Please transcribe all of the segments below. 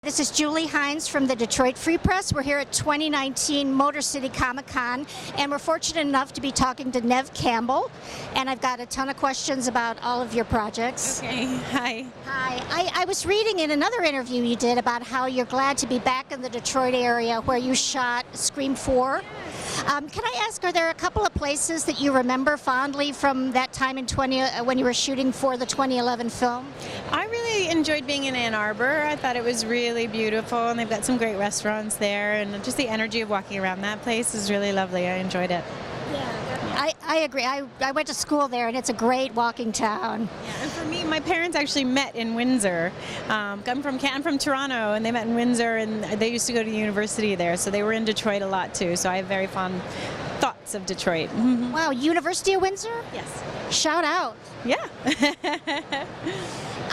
This is Julie Hines from the Detroit Free Press. We're here at 2019 Motor City Comic Con, and we're fortunate enough to be talking to Neve Campbell. And I've got a ton of questions about all of your projects. Okay, hi. Hi. I was reading in another interview you did about how you're glad to be back in the Detroit area where you shot Scream 4. Can I ask, are there a couple of places that you remember fondly from that time in when you were shooting for the 2011 film? I really enjoyed being in Ann Arbor. I thought it was really beautiful, and they've got some great restaurants there, and just the energy of walking around that place is really lovely. I enjoyed it. I agree. I went to school there, and it's a great walking town. Yeah, and for me, my parents actually met in Windsor. I'm from Toronto, and they met in Windsor, and they used to go to university there, so they were in Detroit a lot too. So I have very fond thoughts of Detroit. Wow, University of Windsor? Yes. Shout out. Yeah.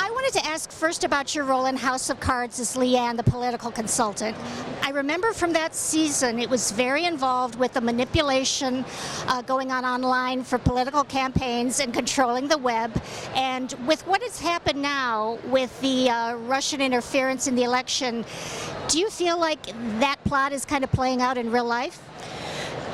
I wanted to ask first about your role in House of Cards as Leanne, the political consultant. I remember from that season it was very involved with the manipulation going on online for political campaigns and controlling the web. And with what has happened now with the Russian interference in the election, do you feel like that plot is kind of playing out in real life?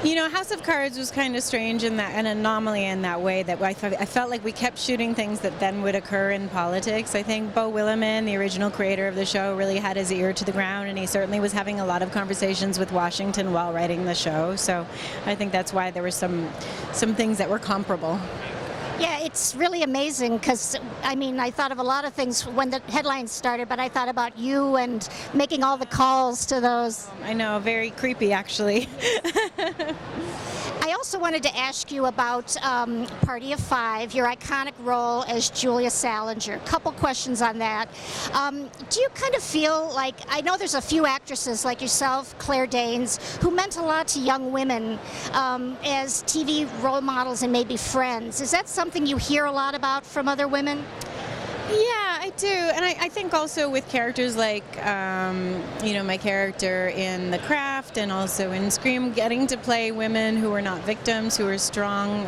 You know, House of Cards was kind of strange in that, an anomaly in that way, that I felt like we kept shooting things that then would occur in politics. I think Beau Willimon, the original creator of the show, really had his ear to the ground, and he certainly was having a lot of conversations with Washington while writing the show. So I think that's why there were some things that were comparable. Yeah, it's really amazing because, I mean, I thought of a lot of things when the headlines started, but I thought about you and making all the calls to those. I know, very creepy actually. I also wanted to ask you about Party of Five, your iconic role as Julia Salinger. Couple questions on that. Do you kind of feel like, I know there's a few actresses like yourself, Claire Danes, who meant a lot to young women as TV role models and maybe friends. Is that something you hear a lot about from other women? Yeah, I do, and I think also with characters like, you know, my character in The Craft and also in Scream, getting to play women who are not victims, who are strong,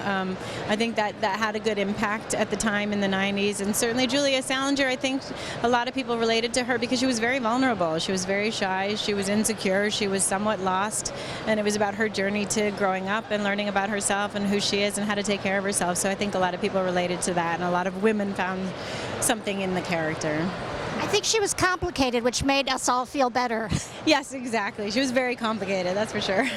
I think that had a good impact at the time in the 90s. And certainly Julia Salinger, I think a lot of people related to her because she was very vulnerable. She was very shy, she was insecure, she was somewhat lost, and it was about her journey to growing up and learning about herself and who she is and how to take care of herself. So I think a lot of people related to that, and a lot of women found something in the character. I think she was complicated, which made us all feel better. Yes, exactly. She was very complicated, that's for sure.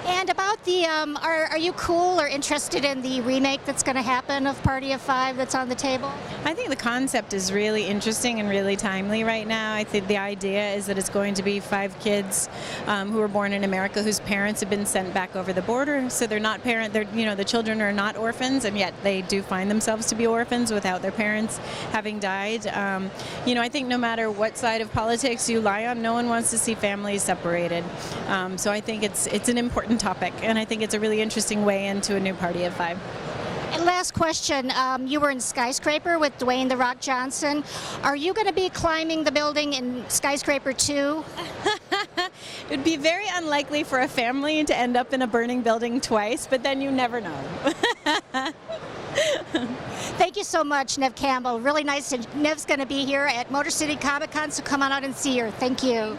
And about the, are you cool or interested in the remake that's going to happen of Party of Five that's on the table? I think the concept is really interesting and really timely right now. I think the idea is that it's going to be 5 kids who were born in America whose parents have been sent back over the border. So they're not you know, the children are not orphans, and yet they do find themselves to be orphans without their parents having died. You know, I think no matter what side of politics you lie on, no one wants to see families separated. So I think it's an important topic, and I think it's a really interesting way into a new Party of Five. And last question, you were in Skyscraper with Dwayne "The Rock" Johnson. Are you going to be climbing the building in Skyscraper 2? It would be very unlikely for a family to end up in a burning building twice, but then you never know. Thank you so much, Neve Campbell. Really nice. And Neve's going to be here at Motor City Comic Con, so come on out and see her. Thank you.